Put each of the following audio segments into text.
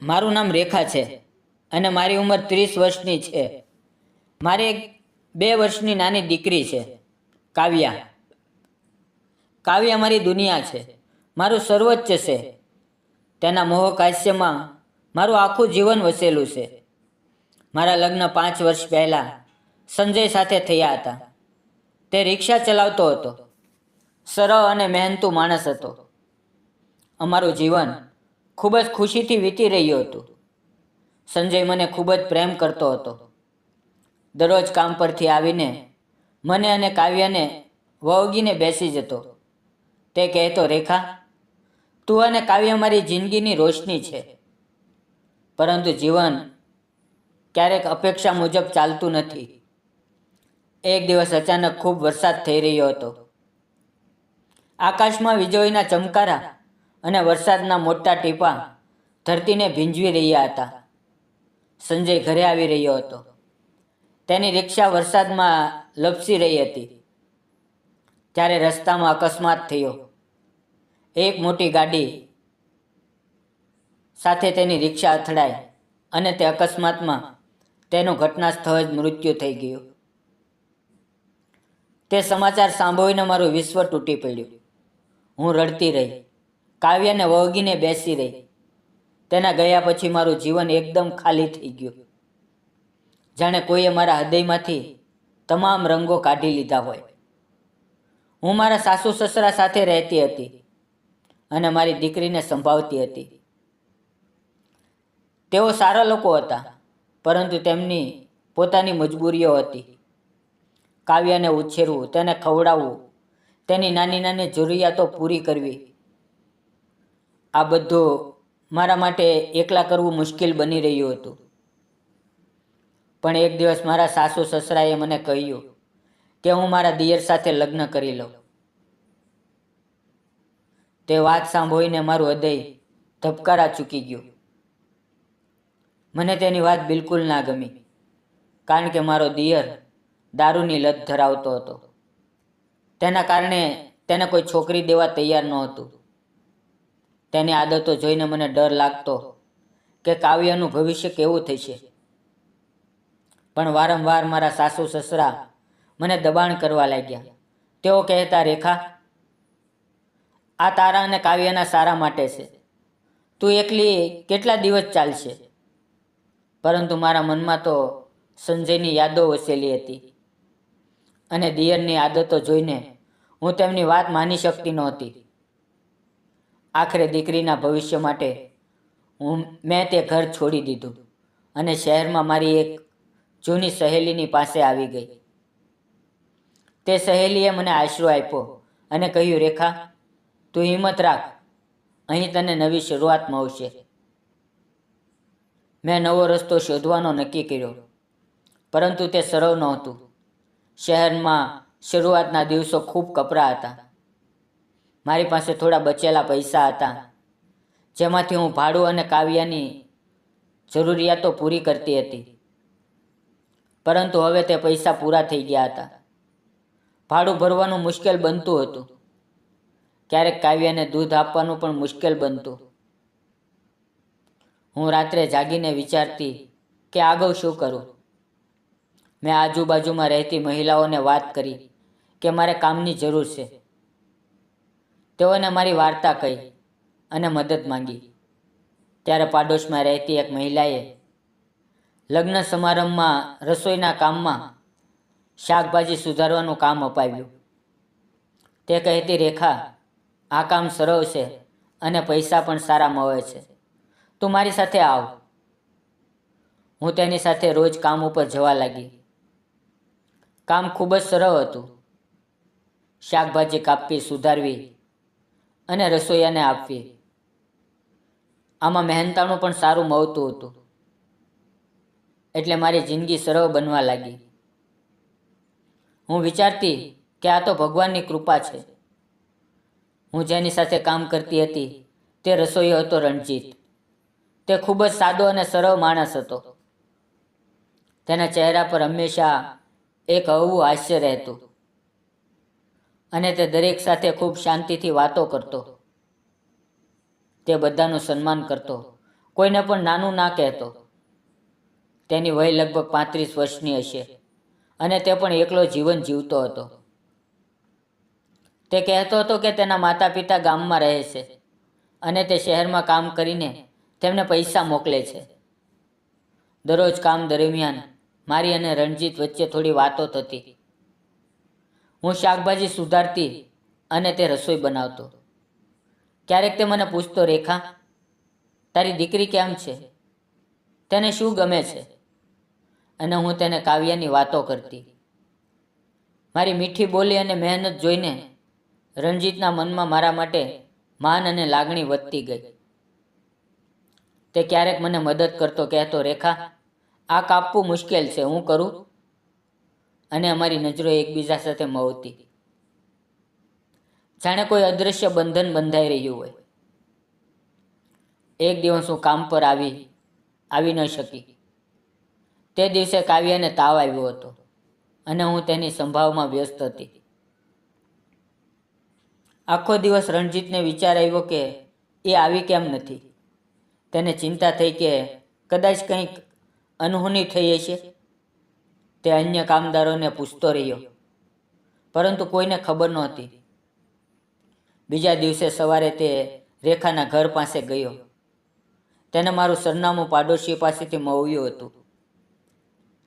મારું નામ રેખા છે અને મારી ઉંમર 30 વર્ષની છે. મારી એક 2 વર્ષની નાની દીકરી છે, કાવ્યા. કાવ્યા મારી દુનિયા છે, મારું સર્વોચ્ચ છે. તેના મોહક હાસ્યમાં મારું આખું જીવન વસેલું છે. મારા લગ્ન 5 વર્ષ પહેલાં સંજય સાથે થયા હતા. તે રિક્ષા ચલાવતો હતો, સરળ અને મહેનતુ માણસ હતો. અમારું જીવન ખૂબ જ ખુશીથી વીતી રહ્યું હતું. સંજય મને ખૂબ જ પ્રેમ કરતો હતો. દરરોજ કામ પરથી આવીને મને અને કાવ્યાને વળગીને બેસી જતો. તે કહેતો, રેખા, તું અને કાવ્ય મારી જિંદગીની રોશની છે. પરંતુ જીવન ક્યારેક અપેક્ષા મુજબ ચાલતું નથી. એક દિવસ અચાનક ખૂબ વરસાદ થઈ રહ્યો હતો. આકાશમાં વીજળીના ચમકારા અને વરસાદના મોટા ટીપાં ધરતીને ભીંજવી રહ્યા હતા. સંજય ઘરે આવી રહ્યો હતો. તેની રિક્ષા વરસાદમાં લપસી રહી હતી. ત્યારે રસ્તામાં અકસ્માત થયો. એક મોટી ગાડી સાથે તેની રિક્ષા અથડાઈ અને તે અકસ્માતમાં તેનું ઘટના સ્થળે જ મૃત્યુ થઈ ગયું. તે સમાચાર સાંભળીને મારું વિશ્વ તૂટી પડ્યું. હું રડતી રહી, કાવ્યાને વળગીને બેસી રહી. તેના ગયા પછી મારું જીવન એકદમ ખાલી થઈ ગયું. જાણે કોઈએ મારા હૃદયમાંથી તમામ રંગો કાઢી લીધા હોય. હું મારા સાસુ સસરા સાથે રહેતી હતી અને મારી દીકરીને સંભાળતી હતી. તેઓ સારા લોકો હતા, પરંતુ તેમની પોતાની મજબૂરીઓ હતી. કાવ્યાને ઉછેરવું, તેને ખવડાવવું, તેની નાની નાની જરૂરિયાતો પૂરી કરવી, આ બધું મારા માટે એકલા કરવું મુશ્કેલ બની રહ્યું હતું. પણ એક દિવસ મારા સાસુ સસરાએ મને કહ્યું કે હું મારા દિયર સાથે લગ્ન કરી લઉં. તે વાત સાંભળીને મારું હૃદય ધબકારા ચૂકી ગયું. મને તેની વાત બિલકુલ ના ગમી, કારણ કે મારો દિયર દારૂની લત ધરાવતો હતો. તેના કારણે તેને કોઈ છોકરી દેવા તૈયાર નહોતું. તેની આદતો જોઈને મને ડર લાગતો કે કાવ્યનું ભવિષ્ય કેવું થશે. પણ વારંવાર મારા સાસુ સસરા મને દબાણ કરવા લાગ્યા. તેઓ કહેતા, રેખા, આ તારા અને કાવ્યના સારા માટે છે. તું એકલી કેટલા દિવસ ચાલશે? પરંતુ મારા મનમાં તો સંજયની યાદો વસેલી હતી અને દિયરની આદતો જોઈને હું તેમની વાત માની શકતી નહોતી. આખરે દીકરીના ભવિષ્ય માટે મેં તે ઘર છોડી દીધું અને શહેરમાં મારી એક જૂની સહેલીની પાસે આવી ગઈ. તે સહેલીએ મને આશરો આપ્યો અને કહ્યું, રેખા, તું હિંમત રાખ, અહીં તને નવી શરૂઆત મળશે. મેં નવો રસ્તો શોધવાનો નક્કી કર્યો, પરંતુ તે સરળ નહોતું. શહેરમાં શરૂઆતના દિવસો ખૂબ કપરા હતા. મારી પાસે થોડા બચેલા પૈસા હતા, જેમાંથી હું ભાડું અને કાવ્યાની જરૂરિયાતો પૂરી કરતી હતી. પરંતુ હવે તે પૈસા પૂરા થઈ ગયા હતા. ભાડું ભરવાનું મુશ્કેલ બનતું હતું. ક્યારેક કાવ્યાને દૂધ આપવાનું પણ મુશ્કેલ બનતું. હું રાત્રે જાગીને વિચારતી કે આગળ શું કરું. મેં આજુબાજુમાં રહેતી મહિલાઓને વાત કરી કે મારે કામની જરૂર છે. તેઓને મારી વાર્તા કહી અને મદદ માંગી. ત્યારે પાડોશમાં રહેતી એક મહિલાએ લગ્ન સમારંભમાં રસોઈના કામમાં શાકભાજી સુધારવાનું કામ અપાવ્યું. તે કહેતી, રેખા, આ કામ સરળ છે અને પૈસા પણ સારા મળે છે. તું મારી સાથે આવ. હું તેની સાથે રોજ કામ ઉપર જવા લાગી. કામ ખૂબ જ સરળ હતું. શાકભાજી કાપવી, સુધારવી અને રસોઈયાને આપવી. આમાં મહેનતાણું પણ સારું મળતું હતું. એટલે મારી જિંદગી સરળ બનવા લાગી. હું વિચારતી કે આ તો ભગવાનની કૃપા છે. હું જેની સાથે કામ કરતી હતી તે રસોઈયો હતો રણજીત. તે ખૂબ જ સાદો અને સરળ માણસ હતો. તેના ચહેરા પર હંમેશા એક હળવું હાસ્ય રહેતું અને તે દરેક સાથે ખૂબ શાંતિથી વાતો કરતો. તે બધાનું સન્માન કરતો. કોઈને પણ નાનું ના કહેતો. તેની વય લગભગ 35 વર્ષની હશે અને તે પણ એકલો જીવન જીવતો હતો. તે કહેતો હતો કે તેના માતા પિતા ગામમાં રહે છે અને તે શહેરમાં કામ કરીને તેમને પૈસા મોકલે છે. દરરોજ કામ દરમિયાન મારી અને રણજીત વચ્ચે થોડી વાતો થતી. હું શાકભાજી સુધારતી અને તે રસોઈ બનાવતો. ક્યારેક તે મને પૂછતો, રેખા, તારી દીકરી કેમ છે? તેને શું ગમે છે? અને હું તેને કાવ્યાની વાતો કરતી. મારી મીઠી બોલી અને મહેનત જોઈને રણજીતના મનમાં મારા માટે માન અને લાગણી વધતી ગઈ. તે ક્યારેક મને મદદ કરતો, કહેતો, રેખા, આ કાપવું મુશ્કેલ છે, હું કરું? અને અમારી નજરો એકબીજા સાથે મવતી. જાણે કોઈ અદૃશ્ય બંધન બંધાઈ રહ્યું હોય. એક દિવસ હું કામ પર આવી ન શકી. તે દિવસે કાવ્યાને તાવ આવ્યો હતો અને હું તેની સંભાળમાં વ્યસ્ત હતી. આખો દિવસ રણજીતને વિચાર આવ્યો કે એ આવી કેમ નથી. તેને ચિંતા થઈ કે કદાચ કંઈક અનહોની થઈ હશે. તે અન્ય કામદારોને પૂછતો રહ્યો, પરંતુ કોઈને ખબર નહોતી. બીજા દિવસે સવારે તે રેખાના ઘર પાસે ગયો. તેને મારું સરનામું પાડોશી પાસેથી મળ્યું હતું.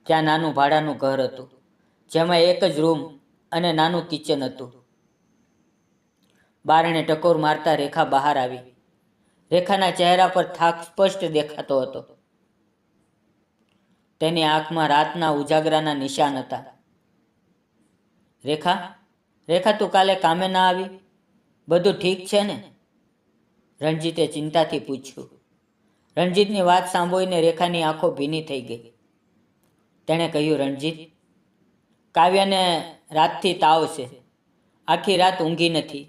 ત્યાં નાનું ભાડાનું ઘર હતું, જેમાં એક જ રૂમ અને નાનું કિચન હતું. બારણે ટકોર મારતા રેખા બહાર આવી. રેખાના ચહેરા પર થાક સ્પષ્ટ દેખાતો હતો. તેની આંખમાં રાતના ઉજાગરાના નિશાન હતા. રેખા, રેખા, તું કાલે કામે ના આવી? બધું ઠીક છે ને? રણજીતે ચિંતાથી પૂછ્યું. રણજીતની વાત સાંભળીને રેખાની આંખો ભીની થઈ ગઈ. તેણે કહ્યું, રણજીત, કાવ્યાને રાતથી તાવ છે. આખી રાત ઊંઘી નથી.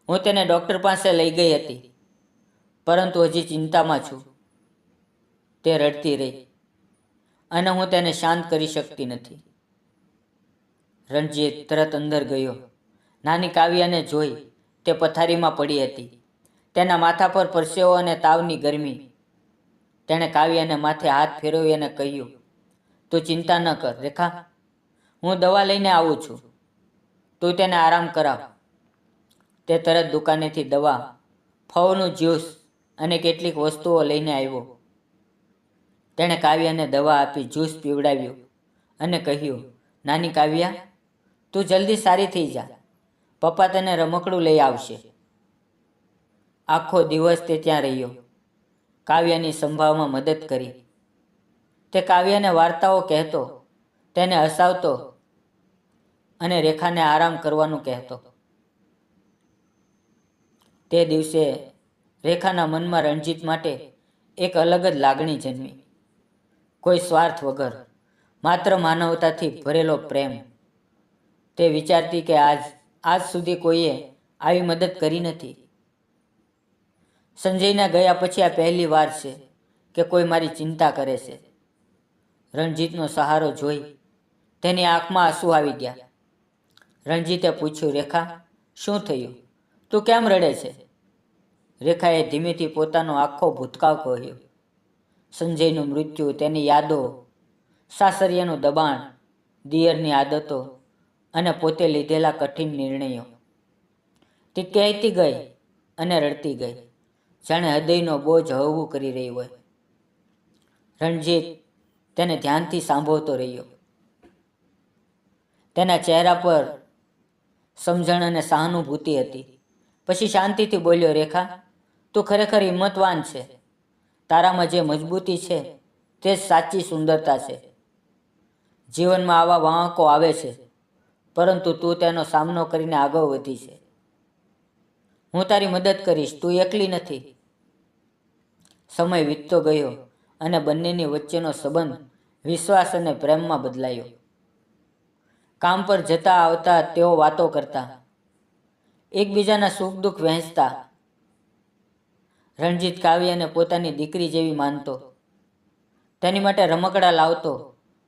હું તેને ડૉક્ટર પાસે લઈ ગઈ હતી, પરંતુ હજી ચિંતામાં છું. તે રડતી રહી અને હું તેને શાંત કરી શકતી નથી. રણજીત તરત અંદર ગયો. નાની કાવ્યાને જોઈ તે પથારીમાં પડી હતી. તેના માથા પર પરસેવો અને તાવની ગરમી. તેણે કાવ્યાને માથે હાથ ફેરવી અને કહ્યું, તું ચિંતા ન કર રેખા, હું દવા લઈને આવું છું. તું તેને આરામ કરાવ. તે તરત દુકાનેથી દવા, ફળનું જ્યુસ અને કેટલીક વસ્તુઓ લઈને આવ્યો. તેણે કાવ્યાને દવા આપી, જ્યુસ પીવડાવ્યું અને કહ્યું, નાની કાવ્યા, તું જલ્દી સારી થઈ જા. પપ્પા તને રમકડું લઈ આવશે. આખો દિવસ તે ત્યાં રહ્યો. કાવ્યાની સંભાળમાં મદદ કરી. તે કાવ્યાને વાર્તાઓ કહેતો, તેને હસાવતો અને રેખાને આરામ કરવાનું કહેતો. તે દિવસે રેખાના મનમાં રણજીત માટે એક અલગ જ લાગણી જન્મી. કોઈ સ્વાર્થ વગર, માત્ર માનવતાથી ભરેલો પ્રેમ. તે વિચારતી કે આજ સુધી કોઈએ આવી મદદ કરી નથી. સંજયના ગયા પછી આ પહેલી વાર છે કે કોઈ મારી ચિંતા કરે છે. રણજીતનો સહારો જોઈ તેની આંખમાં આંસુ આવી ગયા. રણજીતે પૂછ્યું, રેખા, શું થયું? તું કેમ રડે છે? રેખાએ ધીમેથી પોતાનો આખો ભૂતકાળ કહ્યો. સંજયનું મૃત્યુ, તેની યાદો, સાસરિયાનું દબાણ, દિયરની આદતો અને પોતે લીધેલા કઠિન નિર્ણયો. તે કહેતી ગઈ અને રડતી ગઈ, જાણે હૃદયનો બોજ હળવું કરી રહી હોય. રણજીત તેને ધ્યાનથી સાંભળતો રહ્યો. તેના ચહેરા પર સમજણ અને સહાનુભૂતિ હતી. પછી શાંતિથી બોલ્યો, રેખા, તું ખરેખર હિંમતવાન છે. તારામાં જે મજબૂતી છે તે જ સાચી સુંદરતા છે. જીવનમાં આવા વાંકો આવે છે, પરંતુ તું તેનો સામનો કરીને આગળ વધી છે. હું તારી મદદ કરીશ, તું એકલી નથી. સમય વીતતો ગયો અને બંનેની વચ્ચેનો સંબંધ વિશ્વાસ અને પ્રેમમાં બદલાયો. કામ પર જતા આવતા તેઓ વાતો કરતા, એકબીજાના સુખ દુઃખ વહેંચતા. રણજીત કાવ્યાને પોતાની દીકરી જેવી માનતો. તેની માટે રમકડા લાવતો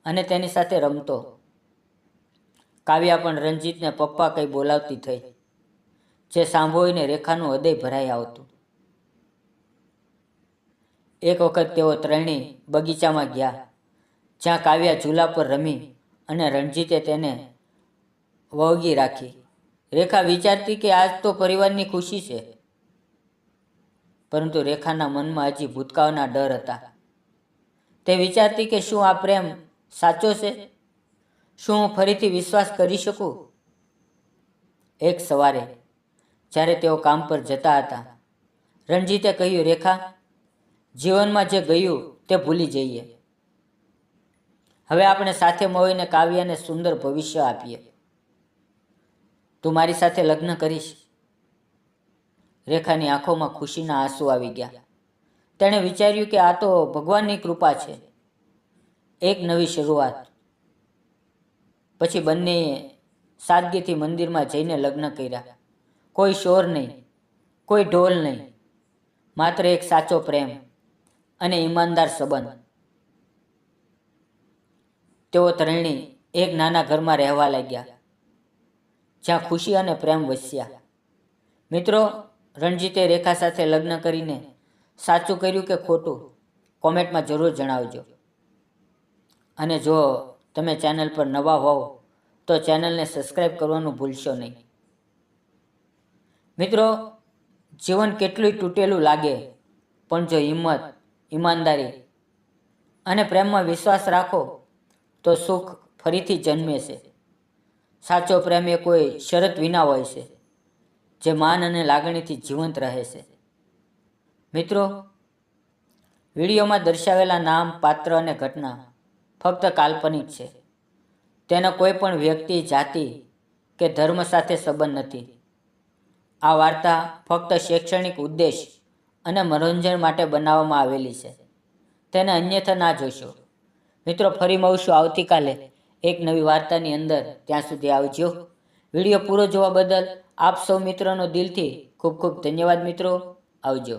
અને તેની સાથે રમતો. કાવ્યા પણ રણજીતને પપ્પા કંઈ બોલાવતી થઈ, જે સાંભળીને રેખાનું હૃદય ભરાઈ આવતું. એક વખત તેઓ ત્રણેય બગીચામાં ગયા, જ્યાં કાવ્યા ઝૂલા પર રમી અને રણજીતે તેને વળગી રાખી. રેખા વિચારતી કે આજ તો પરિવારની ખુશી છે, પરંતુ રેખાના મનમાં હજી ભૂતકાળના ડર હતા. તે વિચારતી કે શું આ પ્રેમ સાચો છે? શું હું ફરીથી વિશ્વાસ કરી શકું? એક સવારે જ્યારે તેઓ કામ પર જતા હતા, રણજીતે કહ્યું, રેખા, જીવનમાં જે ગયું તે ભૂલી જઈએ. હવે આપણે સાથે મળીને કાવ્યાને સુંદર ભવિષ્ય આપીએ. તું મારી સાથે લગ્ન કરીશ? રેખાની આંખોમાં ખુશીના આંસુ આવી ગયા. તેણે વિચાર્યું કે આ તો ભગવાનની કૃપા છે, એક નવી શરૂઆત. પછી બંનેએ સાદગીથી મંદિરમાં જઈને લગ્ન કર્યા. કોઈ શોર નહીં, કોઈ ઢોલ નહીં, માત્ર એક સાચો પ્રેમ અને ઈમાનદાર સંબંધ. તેઓ ત્રણેય એક નાના ઘરમાં રહેવા લાગ્યા, જ્યાં ખુશી અને પ્રેમ વસ્યા. મિત્રો, રણજીતે રેખા સાથે લગ્ન કરીને સાચું કર્યું કે ખોટું, કોમેન્ટમાં જરૂર જણાવજો. અને જો તમે ચેનલ પર નવા હોવ તો ચેનલને સબસ્ક્રાઈબ કરવાનું ભૂલશો નહીં. મિત્રો, જીવન કેટલું તૂટેલું લાગે, પણ જો હિંમત, ઈમાનદારી અને પ્રેમમાં વિશ્વાસ રાખો તો સુખ ફરીથી જન્મે છે. સાચો પ્રેમ એ કોઈ શરત વિના હોય છે, જે માન અને લાગણીથી જીવંત રહે છે. મિત્રો, વિડીયોમાં દર્શાવેલા નામ, પાત્ર અને ઘટના ફક્ત કાલ્પનિક છે. તેનો કોઈ પણ વ્યક્તિ, જાતિ કે ધર્મ સાથે સંબંધ નથી. આ વાર્તા ફક્ત શૈક્ષણિક ઉદ્દેશ અને મનોરંજન માટે બનાવવામાં આવેલી છે. તેને અન્યથા ના જોશો. મિત્રો, ફરી મળશું આવતીકાલે એક નવી વાર્તાની અંદર. ત્યાં સુધી આવજો. વિડીયો પૂરો જોવા બદલ આપ સૌ મિત્રોનો દિલથી ખૂબ ખૂબ ધન્યવાદ. મિત્રો, આવજો.